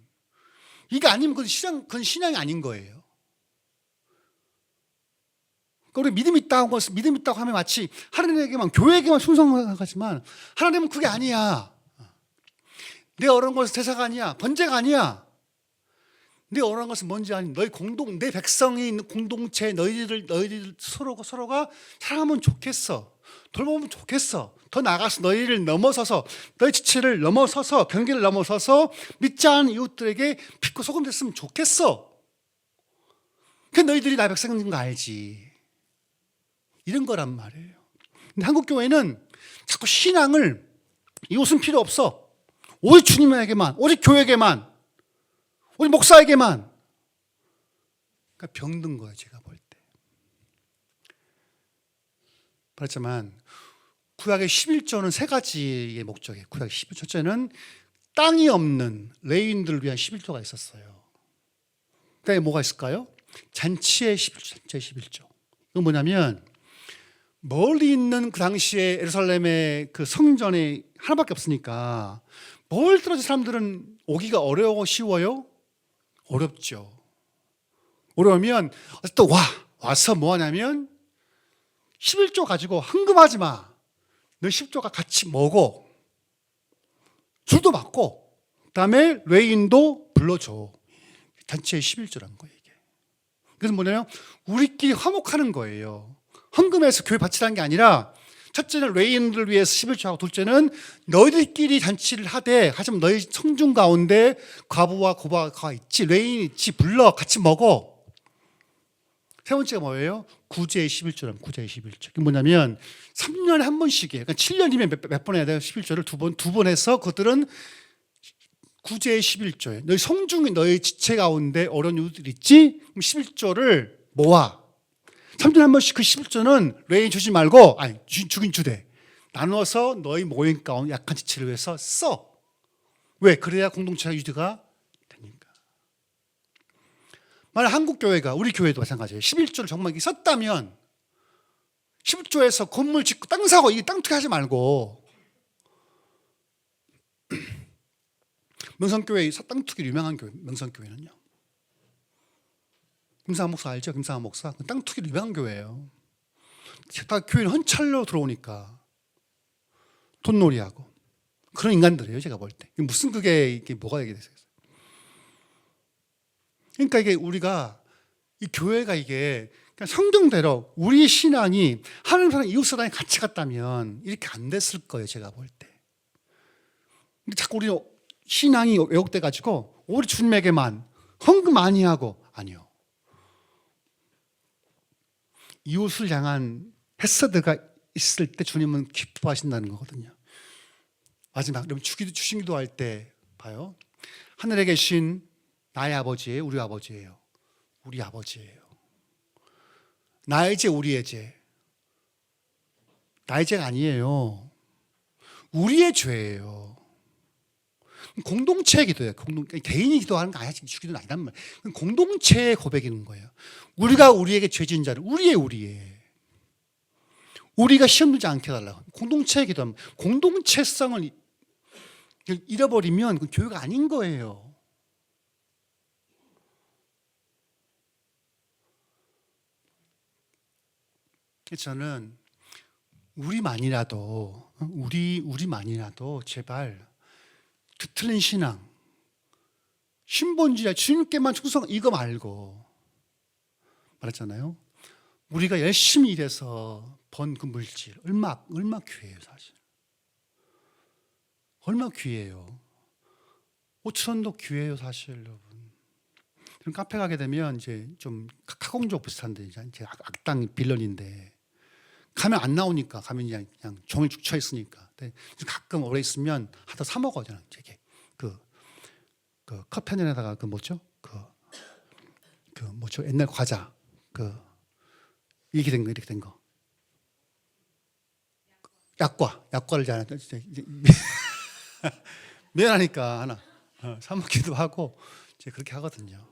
이게 아니면 그건 신앙이 아닌 거예요. 그러니까 우리 믿음 있다고 하면 마치 하나님에게만, 교회에게만 충성하지만 하나님은 그게 아니야. 내가 어려운 것은 대사가 아니야. 번제가 아니야. 내가 어려운 것은 뭔지 아니. 내 백성이 있는 공동체, 너희들 서로가 사랑하면 좋겠어. 돌보면 좋겠어. 더 나아가서 너희를 넘어서서, 너희 지체를 넘어서서, 경계를 넘어서서 믿지 않은 이웃들에게 피고 소금 됐으면 좋겠어. 그 너희들이 나의 백성인 거 알지. 이런 거란 말이에요. 근데 한국 교회는 자꾸 신앙을 이웃은 필요 없어. 오직 주님에게만, 오직 교회에게만, 오직 목사에게만. 그러니까 병든 거예요, 제가 볼 때. 그렇지만 구약의 11조는 세 가지의 목적이에요. 구약의 11조. 첫째는 땅이 없는 레위인들을 위한 11조가 있었어요. 그다음에 뭐가 있을까요? 잔치의 11조, 잔치의 11조. 이건 뭐냐면 멀리 있는 그 당시에 예루살렘의 그 성전이 하나밖에 없으니까 멀리 떨어진 사람들은 오기가 어려워, 쉬워요? 어렵죠. 어려우면 또 와서 뭐 하냐면 11조 가지고 헌금하지 마. 너 10조가 같이 먹어. 술도 받고 그다음에 레인도 불러줘. 단체의 11조란 거예요, 이게. 그래서 뭐냐면 우리끼리 화목하는 거예요. 헌금해서 교회 바치라는 게 아니라 첫째는 레인들을 위해서 11조하고 둘째는 너희들끼리 잔치를 하지만 너희 성중 가운데 과부와 고바가 있지, 레인이 있지, 불러 같이 먹어. 세 번째가 뭐예요? 구제의 11조라는 구제의 11조. 이게 뭐냐면 3년에 한 번씩이에요. 그러니까 7년이면 몇 번 해야 돼요? 11조를 두 번 해서 그것들은 구제의 11조예요. 너희 성중에 너희 지체 가운데 어려운 이웃들 있지? 그럼 11조를 모아. 3년에 한 번씩 그 11조는 레인 주지 말고, 주긴 주되. 나눠서 너희 모임 가운데 약한 지체를 위해서 써. 왜? 그래야 공동체가 유지가 되니까. 만약 한국 교회가, 우리 교회도 마찬가지예요. 11조를 정말 썼다면 11조에서 건물 짓고 땅 사고 이게 땅 투기 하지 말고 명성교회 땅 투기 유명한 교회, 명성교회는요. 김상한 목사 알죠? 김상한 목사. 땅 투기로 유명한 교회예요. 다 교회는 헌찰로 들어오니까 돈놀이하고 그런 인간들이에요, 제가 볼 때. 무슨 이게 뭐가 되겠어요? 그러니까 이게 우리가 이 교회가 이게 그냥 성경대로 우리 신앙이 하나님 사랑 이웃 사랑이 같이 갔다면 이렇게 안 됐을 거예요, 제가 볼 때. 근데 자꾸 우리 신앙이 왜곡돼 가지고 우리 주님에게만 헌금 많이 하고 아니요. 이웃을 향한 헤세드가 있을 때 주님은 기뻐하신다는 거거든요. 마지막 여러분 주신 기도할 때 봐요. 하늘에 계신 나의 아버지예요, 우리 아버지예요. 우리 아버지예요. 나의 죄, 우리의 죄. 나의 죄가 아니에요. 우리의 죄예요. 공동체의 기도예요. 개인이 기도하는 거 아니야. 주기도는 아니란 말이에요. 공동체의 고백이는 거예요. 우리가 우리에게 죄 지은 자를 우리의 우리가 시험 들지 않게 해달라고. 공동체의 기도하면 공동체성을 잃어버리면 그 교회가 아닌 거예요. 저는 우리만이라도 제발 뒤틀린 신앙, 신본주의, 주님께만 충성 이거 말고 말했잖아요. 우리가 열심히 일해서 번 그 물질 얼마 귀해요, 사실. 얼마 귀해요. 5천원도 귀해요, 사실, 여러분. 그럼 카페 가게 되면 이제 좀 카공족 비슷한데 이제 악당 빌런인데 가면 안 나오니까 가면 그냥 종일 죽쳐 있으니까. 가끔 오래 있으면 하다 사 먹어요, 저는. 이게 그 컵펜에다가 옛날 과자 이렇게 된 거. 약과를 잘 미안하니까 하나 사 먹기도 하고 이제 그렇게 하거든요.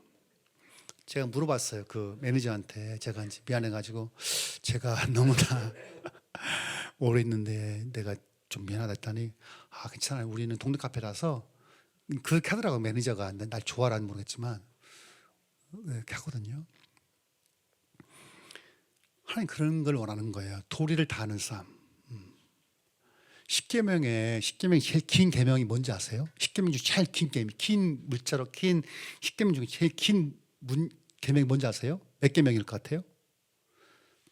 제가 물어봤어요. 그 매니저한테. 제가 이제 미안해가지고 제가 너무나 오래 있는데 내가 좀 미안하다 했더니 괜찮아요. 우리는 동네 카페라서 그렇게 하더라고요. 매니저가. 날 좋아라는 모르겠지만 그렇게 하거든요. 하나님 그런 걸 원하는 거예요. 도리를 다하는 삶. 십계명의 제일 긴 계명이 뭔지 아세요? 십계명 중에 제일 긴 계명, 긴 물자로 긴 십계명 중에 제일 긴 계명이 뭔지 아세요? 몇 계명일 것 같아요?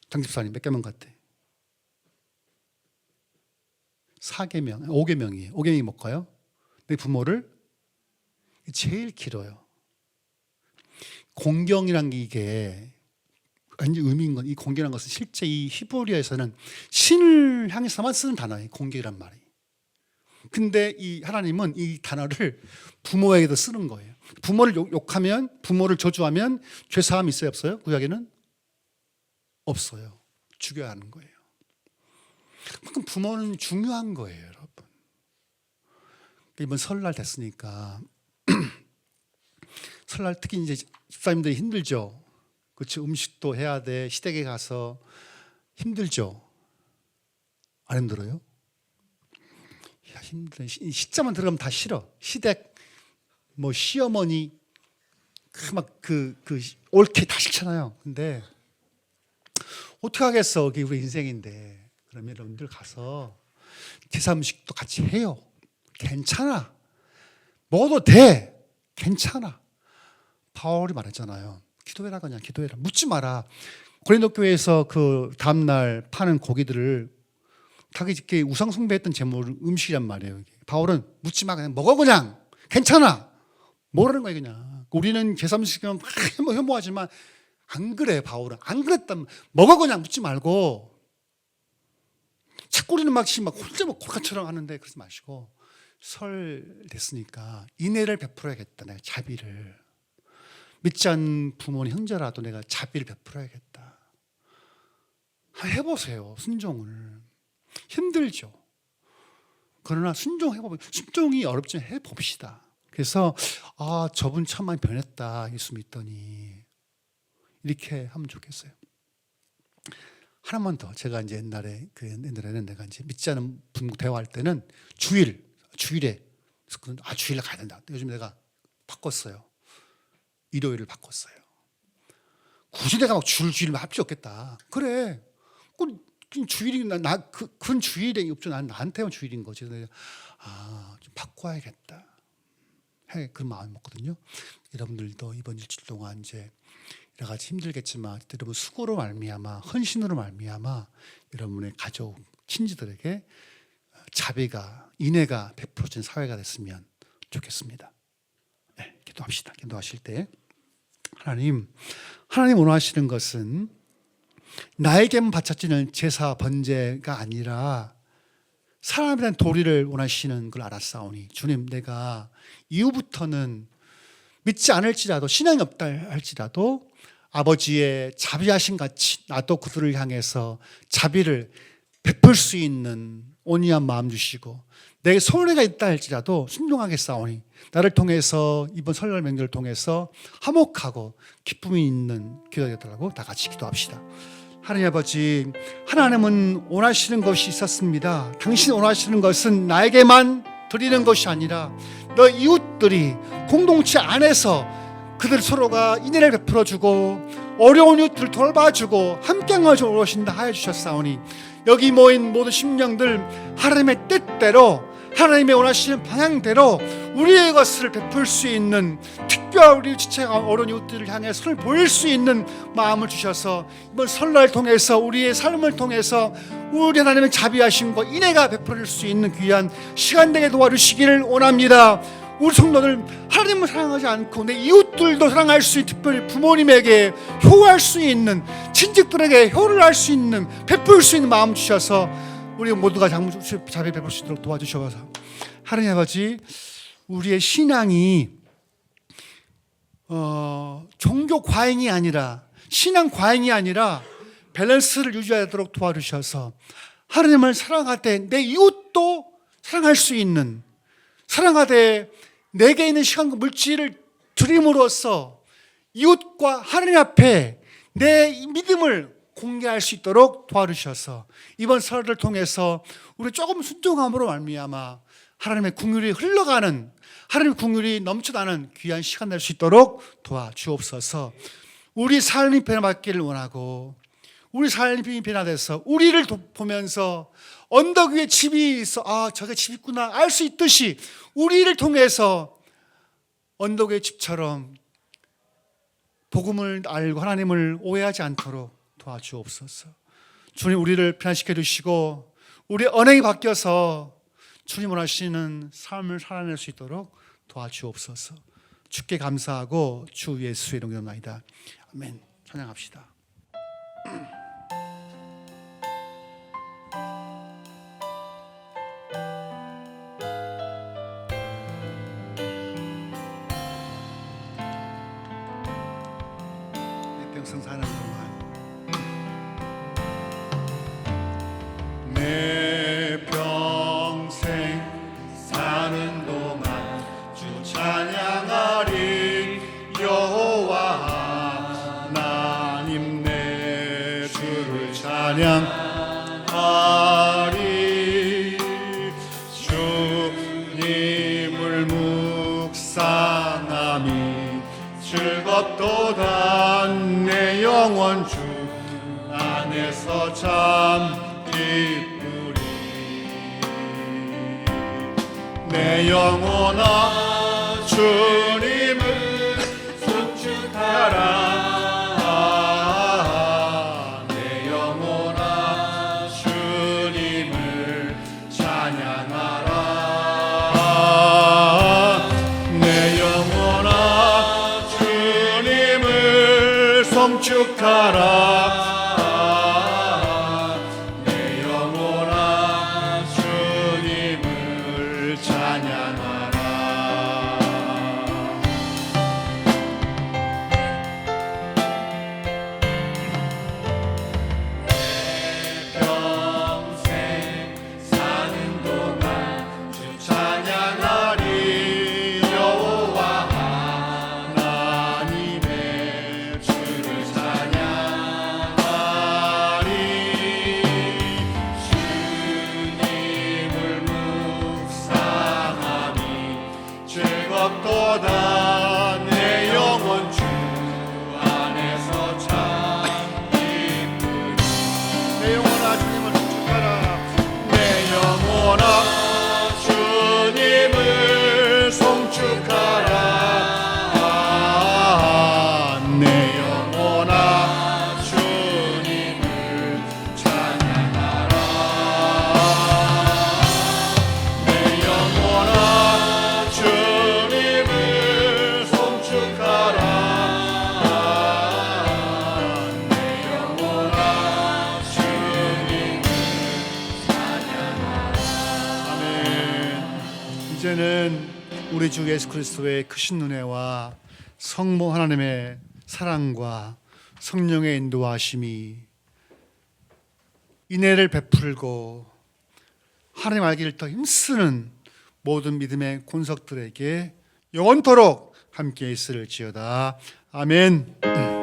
장집사님 몇 계명 같아? 4계명, 5계명이에요. 5계명이 뭘까요? 내 부모를 제일 길어요. 공경이란 게 이게 완전 의미인 건 이 공경이라는 것은 실제 이 히브리어에서는 신을 향해서만 쓰는 단어예요. 공경이란 말이. 근데 이 하나님은 이 단어를 부모에게도 쓰는 거예요. 부모를 욕하면, 부모를 저주하면 죄사함이 있어요, 없어요? 구약에는 없어요. 죽여야 하는 거예요. 그럼 부모는 중요한 거예요, 여러분. 이번 설날 됐으니까 설날 특히 이제 집사님들이 힘들죠. 그렇죠. 음식도 해야 돼. 시댁에 가서 힘들죠. 안 힘들어요? 야, 힘들어. 시자만 들어가면 다 싫어. 시댁, 뭐 시어머니, 옳게 다 싫잖아요. 근데 어떻게 하겠어? 그게 우리 인생인데. 그러면 여러분들 가서 제사 음식도 같이 해요. 괜찮아. 먹어도 돼. 괜찮아. 바울이 말했잖아요. 기도해라 그냥 기도해라. 묻지 마라. 고린도 교회에서 그 다음날 파는 고기들을 다 이렇게 우상 숭배했던 제물 음식이란 말이에요. 바울은 묻지 마 그냥 먹어 그냥 괜찮아. 뭐라는 거예요 그냥. 우리는 제사 음식이면 막 혐오하지만 안 그래 바울은. 안 그랬다면 먹어 그냥 묻지 말고. 자꾸 우리는 막 혼자 막 골카처럼 하는데 그러지 마시고 설 됐으니까 인애를 베풀어야겠다. 내가 자비를. 믿지 않는 부모님 형제라도 내가 자비를 베풀어야겠다. 해보세요. 순종을. 힘들죠. 그러나 순종이 어렵지만 해봅시다. 그래서 저분 참 많이 변했다. 예수 믿더니 이렇게 하면 좋겠어요. 하나만 더. 제가 이제 옛날에는 내가 이제 믿지 않는 분 대화할 때는 주일에 주일에 가야 된다. 요즘 내가 바꿨어요. 일요일을 바꿨어요. 굳이 내가 막 주일만 할 필요 없겠다. 그래. 그 주일이 그건 주일이 없죠. 나한테만 주일인 거지. 좀 바꿔야겠다. 그런 마음이 먹거든요. 여러분들도 이번 일주일 동안 이제 여러 가지 힘들겠지만 여러분 수고로 말미암아 헌신으로 말미암아 여러분의 가족, 친지들에게 자비가 인애가 베풀어진 사회가 됐으면 좋겠습니다. 네, 기도합시다. 기도하실 때 하나님 원하시는 것은 나에게만 바쳐지는 제사 번제가 아니라 사람에 대한 도리를 원하시는 걸 알았사오니 주님 내가 이후부터는 믿지 않을지라도 신앙이 없다 할지라도 아버지의 자비하심 같이 나도 그들을 향해서 자비를 베풀 수 있는 온유한 마음 주시고 내게 손해가 있다 할지라도 순종하겠사오니 나를 통해서 이번 설날 명절을 통해서 화목하고 기쁨이 있는 기도가 되더라고. 다 같이 기도합시다. 하나님 아버지, 하나님은 원하시는 것이 있었습니다. 당신 원하시는 것은 나에게만 드리는 것이 아니라 너 이웃들이 공동체 안에서 그들 서로가 인애를 베풀어주고 어려운 이웃들을 돌봐주고 함께하며 오신다 하여 주셨사오니 여기 모인 모든 심령들 하나님의 뜻대로 하나님의 원하시는 방향대로 우리의 것을 베풀 수 있는 특별한 우리 지체가 어려운 이웃들을 향해 손을 보일 수 있는 마음을 주셔서 이번 설날 통해서 우리의 삶을 통해서 우리 하나님의 자비하심과 인애가 베풀릴 수 있는 귀한 시간 되게 도와주시기를 원합니다. 우리 성도들 하나님을 사랑하지 않고 내 이웃들도 사랑할 수 있는 특별히 부모님에게 효할 수 있는 친직들에게 효를 할 수 있는 베풀 수 있는 마음 주셔서 우리 모두가 자비 베풀 수 있도록 도와주셔서 하나님 아버지 우리의 신앙이 종교 과잉이 아니라 신앙 과잉이 아니라 밸런스를 유지하도록 도와주셔서 하나님을 사랑하되 내 이웃도 사랑할 수 있는 사랑하되 내게 있는 시간과 물질을 드림으로써 이웃과 하나님 앞에 내 믿음을 공개할 수 있도록 도와주셔서 이번 설을 통해서 우리 조금 순종함으로 말미암아 하나님의 긍휼이 흘러가는, 하나님의 긍휼이 넘쳐나는 귀한 시간 될 수 있도록 도와주옵소서. 우리 삶이 변화받기를 원하고 우리 삶이 변화돼서 우리를 보면서 언덕 위에 집이 있어, 아 저게 집 있구나 알 수 있듯이 우리를 통해서 언덕 위의 집처럼 복음을 알고 하나님을 오해하지 않도록 도와주옵소서. 주님, 우리를 변화시켜 주시고 우리 언행이 바뀌어서 주님 원하시는 삶을 살아낼 수 있도록 도와주옵소서. 주께 감사하고 주 예수의 이름으로 기도합니다. 아멘. 찬양합시다. 내 평생 사는 동안 내 평생 사는 동안 주 찬양하리. 여호와 하나님 내 주를 찬양하리. 주님을 묵상함이 즐겁도다. 내 영혼 주 안에서 참 기쁘리. 내 영혼아 주님을 송축하라. 내 영혼아 주님을 찬양하라. 내 영혼아 주님을 송축하라. 이제는 우리 주 예수 그리스도의 크신 은혜와 성모 하나님의 사랑과 성령의 인도하심이 인애를 베풀고 하나님 알기를 더 힘쓰는 모든 믿음의 권석들에게 영원토록 함께 있을지어다. 아멘.